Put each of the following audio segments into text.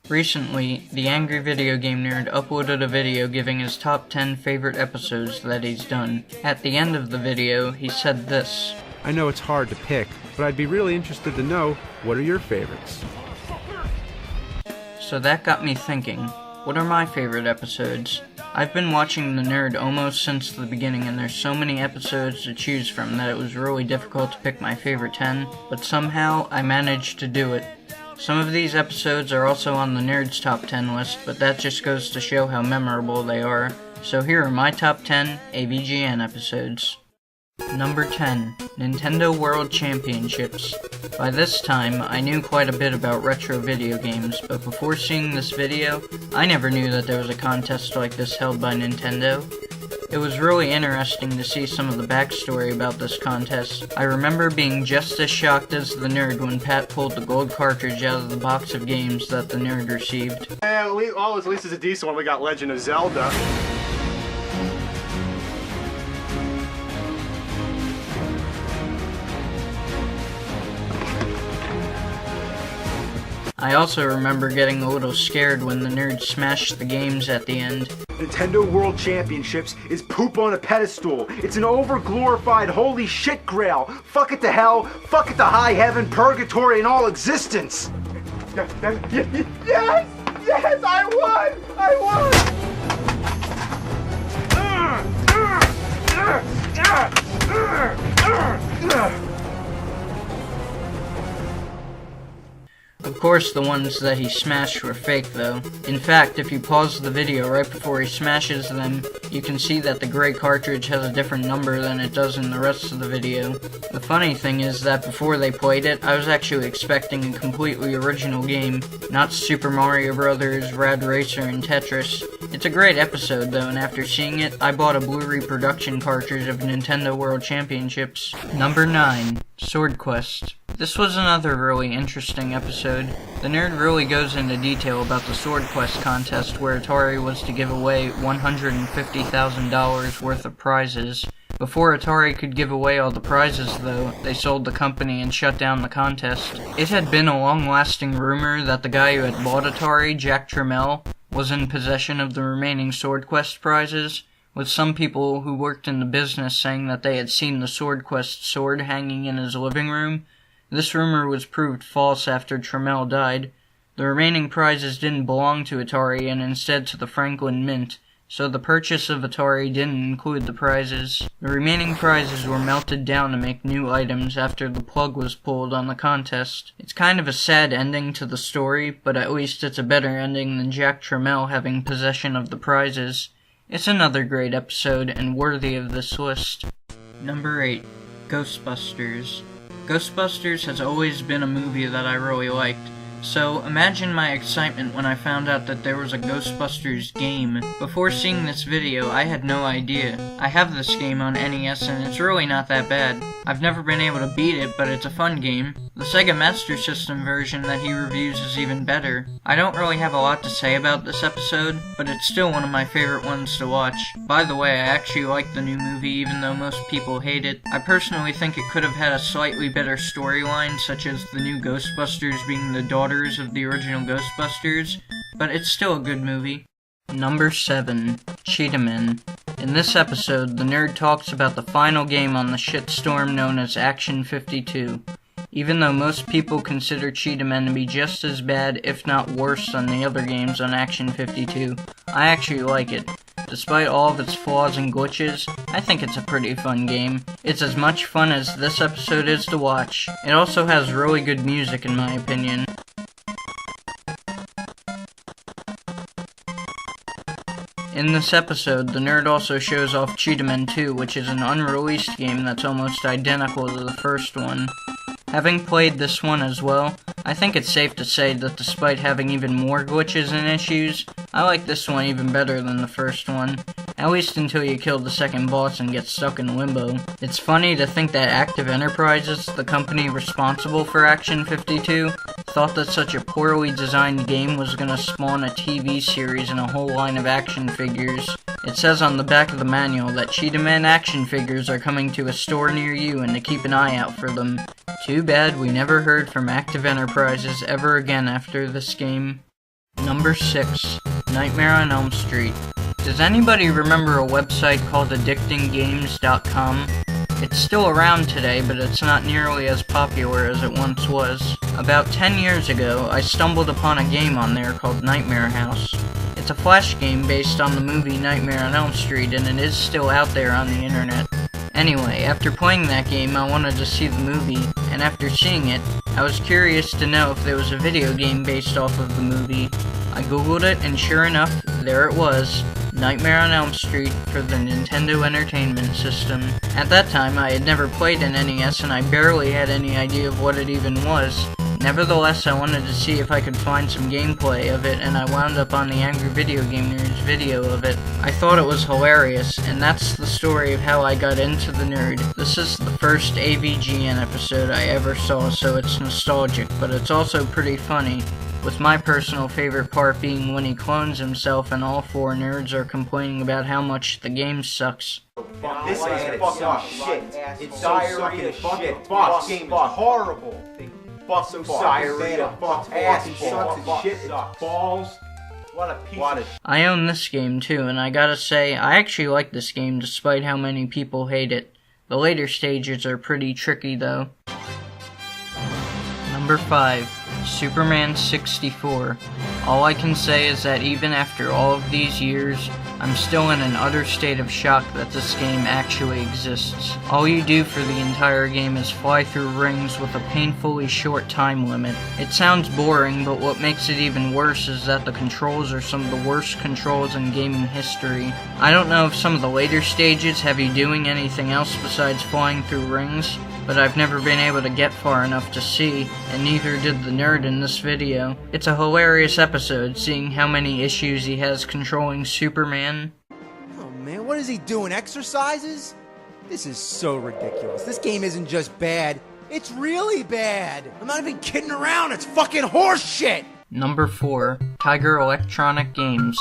Recently, the Angry Video Game Nerd uploaded a video giving his top 10 favorite episodes that he's done. At the end of the video, he said this. I know it's hard to pick, but I'd be really interested to know, what are your favorites? So that got me thinking, what are my favorite episodes? I've been watching The Nerd almost since the beginning, and there's so many episodes to choose from that it was really difficult to pick my favorite 10, but somehow I managed to do it. Some of these episodes are also on the Nerd's top 10 list, but that just goes to show how memorable they are. So here are my top 10 AVGN episodes. Number 10, Nintendo World Championships. By this time, I knew quite a bit about retro video games, but before seeing this video, I never knew that there was a contest like this held by Nintendo. It was really interesting to see some of the backstory about this contest. I remember being just as shocked as the Nerd when Pat pulled the gold cartridge out of the box of games that the Nerd received. At least it's a decent one. We got Legend of Zelda. I also remember getting a little scared when the Nerd smashed the games at the end. Nintendo World Championships is poop on a pedestal. It's an over-glorified holy shit grail. Fuck it to hell, fuck it to high heaven, purgatory, and all existence. Yes! Yes, I won! Of course, the ones that he smashed were fake, though. In fact, if you pause the video right before he smashes them, you can see that the gray cartridge has a different number than it does in the rest of the video. The funny thing is that before they played it, I was actually expecting a completely original game, not Super Mario Bros., Rad Racer, and Tetris. It's a great episode, though, and after seeing it, I bought a Blu-ray production cartridge of Nintendo World Championships. Number 9, Sword Quest. This was another really interesting episode. The Nerd really goes into detail about the Sword Quest contest where Atari was to give away $150,000 worth of prizes. Before Atari could give away all the prizes, though, they sold the company and shut down the contest. It had been a long-lasting rumor that the guy who had bought Atari, Jack Tramiel, was in possession of the remaining Sword Quest prizes, with some people who worked in the business saying that they had seen the Sword Quest sword hanging in his living room. This rumor was proved false after Tramiel died. The remaining prizes didn't belong to Atari and instead to the Franklin Mint, so the purchase of Atari didn't include the prizes. The remaining prizes were melted down to make new items after the plug was pulled on the contest. It's kind of a sad ending to the story, but at least it's a better ending than Jack Tramiel having possession of the prizes. It's another great episode and worthy of this list. Number 8, Ghostbusters. Ghostbusters has always been a movie that I really liked, so imagine my excitement when I found out that there was a Ghostbusters game. Before seeing this video, I had no idea. I have this game on NES and it's really not that bad. I've never been able to beat it, but it's a fun game. The Sega Master System version that he reviews is even better. I don't really have a lot to say about this episode, but it's still one of my favorite ones to watch. By the way, I actually like the new movie even though most people hate it. I personally think it could have had a slightly better storyline, such as the new Ghostbusters being the daughters of the original Ghostbusters, but it's still a good movie. Number 7, Cheetah-Men. In this episode, the Nerd talks about the final game on the shitstorm known as Action 52. Even though most people consider Cheetah-Men to be just as bad, if not worse, than the other games on Action 52, I actually like it. Despite all of its flaws and glitches, I think it's a pretty fun game. It's as much fun as this episode is to watch. It also has really good music in my opinion. In this episode, the Nerd also shows off Cheetah-Men 2, which is an unreleased game that's almost identical to the first one. Having played this one as well, I think it's safe to say that despite having even more glitches and issues, I like this one even better than the first one, at least until you kill the second boss and get stuck in limbo. It's funny to think that Active Enterprises, the company responsible for Action 52, thought that such a poorly designed game was gonna spawn a TV series and a whole line of action figures. It says on the back of the manual that Cheetah-Men action figures are coming to a store near you and to keep an eye out for them. Too bad we never heard from Active Enterprises ever again after this game. Number 6. Nightmare on Elm Street. Does anybody remember a website called addictinggames.com? It's still around today, but it's not nearly as popular as it once was. About 10 years ago, I stumbled upon a game on there called Nightmare House. It's a flash game based on the movie Nightmare on Elm Street, and it is still out there on the internet. Anyway, after playing that game, I wanted to see the movie, and after seeing it, I was curious to know if there was a video game based off of the movie. I googled it, and sure enough, there it was. Nightmare on Elm Street for the Nintendo Entertainment System. At that time, I had never played an NES and I barely had any idea of what it even was. Nevertheless, I wanted to see if I could find some gameplay of it, and I wound up on the Angry Video Game Nerd's video of it. I thought it was hilarious, and that's the story of how I got into the nerd. This is the first AVGN episode I ever saw, so it's nostalgic, but it's also pretty funny. With my personal favorite part being when he clones himself and all 4 nerds are complaining about how much the game sucks. This is fucking shit. It's diarrhea shit. This game is horrible. Fucking diarrhea. Ass sucks shit. It's balls. What a piece of shit. I own this game too, and I gotta say, I actually like this game despite how many people hate it. The later stages are pretty tricky though. Number 5. Superman 64. All I can say is that even after all of these years, I'm still in an utter state of shock that this game actually exists. All you do for the entire game is fly through rings with a painfully short time limit. It sounds boring, but what makes it even worse is that the controls are some of the worst controls in gaming history. I don't know if some of the later stages have you doing anything else besides flying through rings, but I've never been able to get far enough to see, and neither did the nerd in this video. It's a hilarious episode, seeing how many issues he has controlling Superman. Oh man, what is he doing, exercises? This is so ridiculous. This game isn't just bad, it's really bad. I'm not even kidding around, it's fucking horse shit! Number 4. Tiger Electronic Games.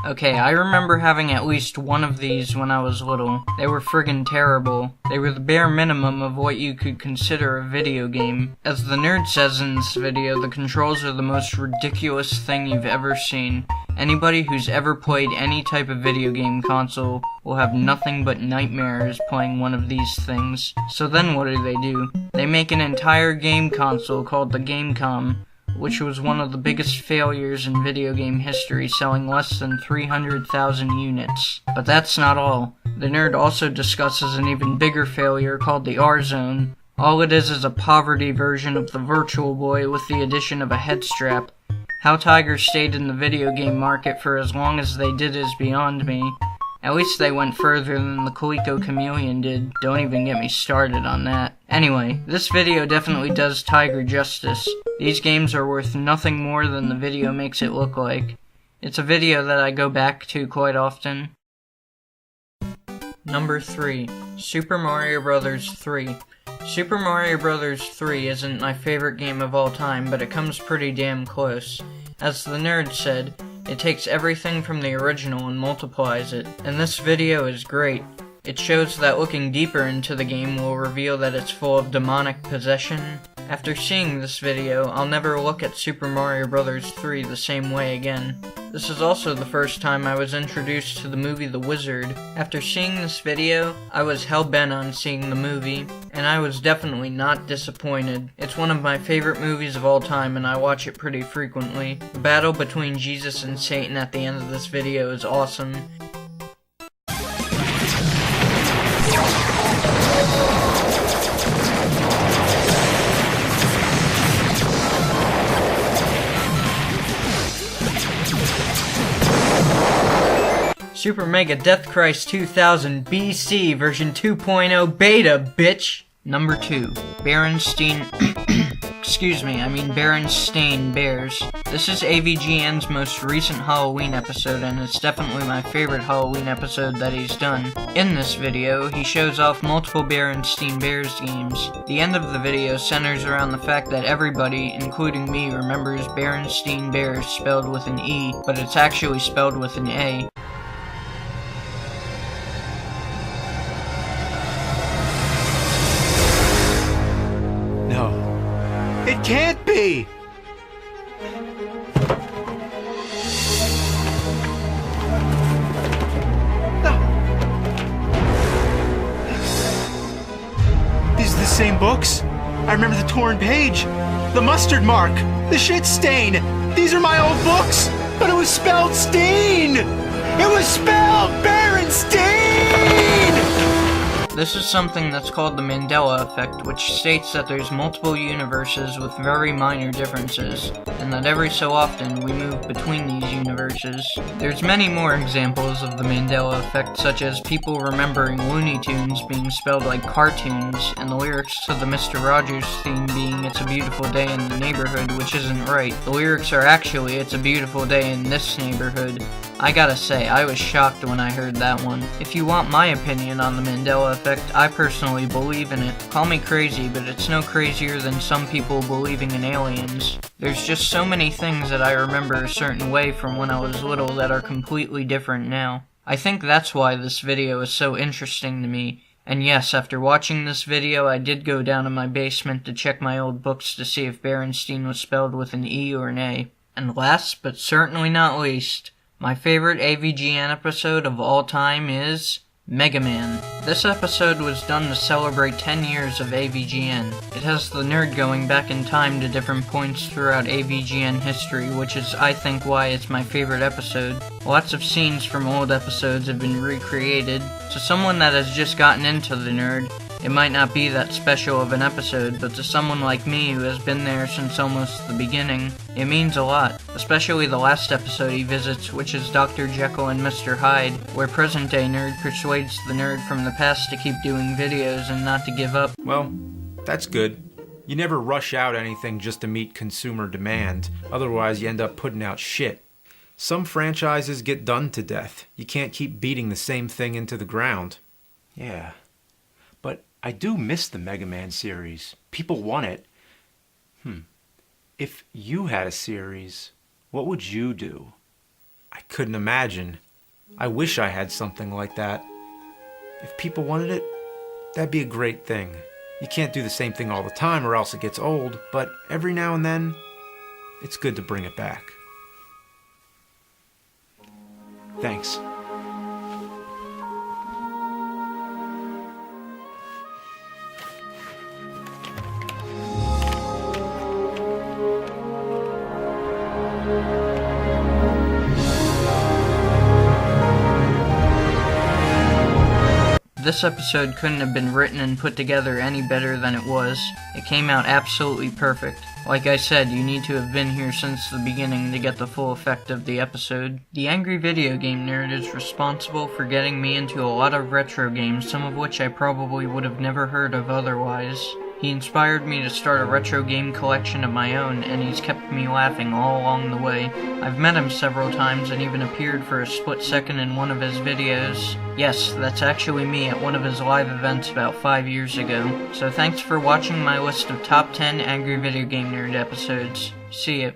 Okay, I remember having at least one of these when I was little. They were friggin' terrible. They were the bare minimum of what you could consider a video game. As the nerd says in this video, the controls are the most ridiculous thing you've ever seen. Anybody who's ever played any type of video game console will have nothing but nightmares playing one of these things. So then what do? They make an entire game console called the Gamecom, which was one of the biggest failures in video game history, selling less than 300,000 units. But that's not all. The nerd also discusses an even bigger failure called the R-Zone. All it is a poverty version of the Virtual Boy with the addition of a head strap. How Tiger stayed in the video game market for as long as they did is beyond me. At least they went further than the Coleco Chameleon did. Don't even get me started on that. Anyway, this video definitely does Tiger justice. These games are worth nothing more than the video makes it look like. It's a video that I go back to quite often. Number 3. Super Mario Bros. 3. Super Mario Bros. 3 isn't my favorite game of all time, but it comes pretty damn close. As the nerd said, it takes everything from the original and multiplies it, and this video is great. It shows that looking deeper into the game will reveal that it's full of demonic possession. After seeing this video, I'll never look at Super Mario Bros. 3 the same way again. This is also the first time I was introduced to the movie The Wizard. After seeing this video, I was hell-bent on seeing the movie, and I was definitely not disappointed. It's one of my favorite movies of all time, and I watch it pretty frequently. The battle between Jesus and Satan at the end of this video is awesome. Super Mega Death Christ 2000 BC version 2.0 beta, bitch! Number 2. Berenstain Bears. This is AVGN's most recent Halloween episode, and it's definitely my favorite Halloween episode that he's done. In this video, he shows off multiple Berenstain Bears games. The end of the video centers around the fact that everybody, including me, remembers Berenstain Bears spelled with an E, but it's actually spelled with an A. No. It can't be! I remember the torn page, the mustard mark, the shit stain. These are my old books, but it was spelled Steen! It was spelled Berenstain! This is something that's called the Mandela effect, which states that there's multiple universes with very minor differences, and that every so often we move between these universes. There's many more examples of the Mandela effect, such as people remembering Looney Tunes being spelled like cartoons, and the lyrics to the Mr. Rogers theme being It's a Beautiful Day in the Neighborhood, which isn't right. The lyrics are actually It's a Beautiful Day in This Neighborhood. I gotta say, I was shocked when I heard that one. If you want my opinion on the Mandela effect, I personally believe in it. Call me crazy, but it's no crazier than some people believing in aliens. There's just so many things that I remember a certain way from when I was little that are completely different now. I think that's why this video is so interesting to me. And yes, after watching this video, I did go down in my basement to check my old books to see if Berenstein was spelled with an E or an A. And last, but certainly not least, my favorite AVGN episode of all time is Mega Man. This episode was done to celebrate 10 years of AVGN. It has the nerd going back in time to different points throughout AVGN history, which is, I think, why it's my favorite episode. Lots of scenes from old episodes have been recreated. To someone that has just gotten into the nerd, it might not be that special of an episode, but to someone like me who has been there since almost the beginning, it means a lot. Especially the last episode he visits, which is Dr. Jekyll and Mr. Hyde, where present-day nerd persuades the nerd from the past to keep doing videos and not to give up. Well, that's good. You never rush out anything just to meet consumer demand, otherwise you end up putting out shit. Some franchises get done to death. You can't keep beating the same thing into the ground. Yeah. But I do miss the Mega Man series. People want it. If you had a series, what would you do? I couldn't imagine. I wish I had something like that. If people wanted it, that'd be a great thing. You can't do the same thing all the time or else it gets old, but every now and then, it's good to bring it back. Thanks. This episode couldn't have been written and put together any better than it was. It came out absolutely perfect. Like I said, you need to have been here since the beginning to get the full effect of the episode. The Angry Video Game Nerd is responsible for getting me into a lot of retro games, some of which I probably would have never heard of otherwise. He inspired me to start a retro game collection of my own, and he's kept me laughing all along the way. I've met him several times and even appeared for a split second in one of his videos. Yes, that's actually me at one of his live events about 5 years ago. So thanks for watching my list of top 10 Angry Video Game Nerd episodes. See ya.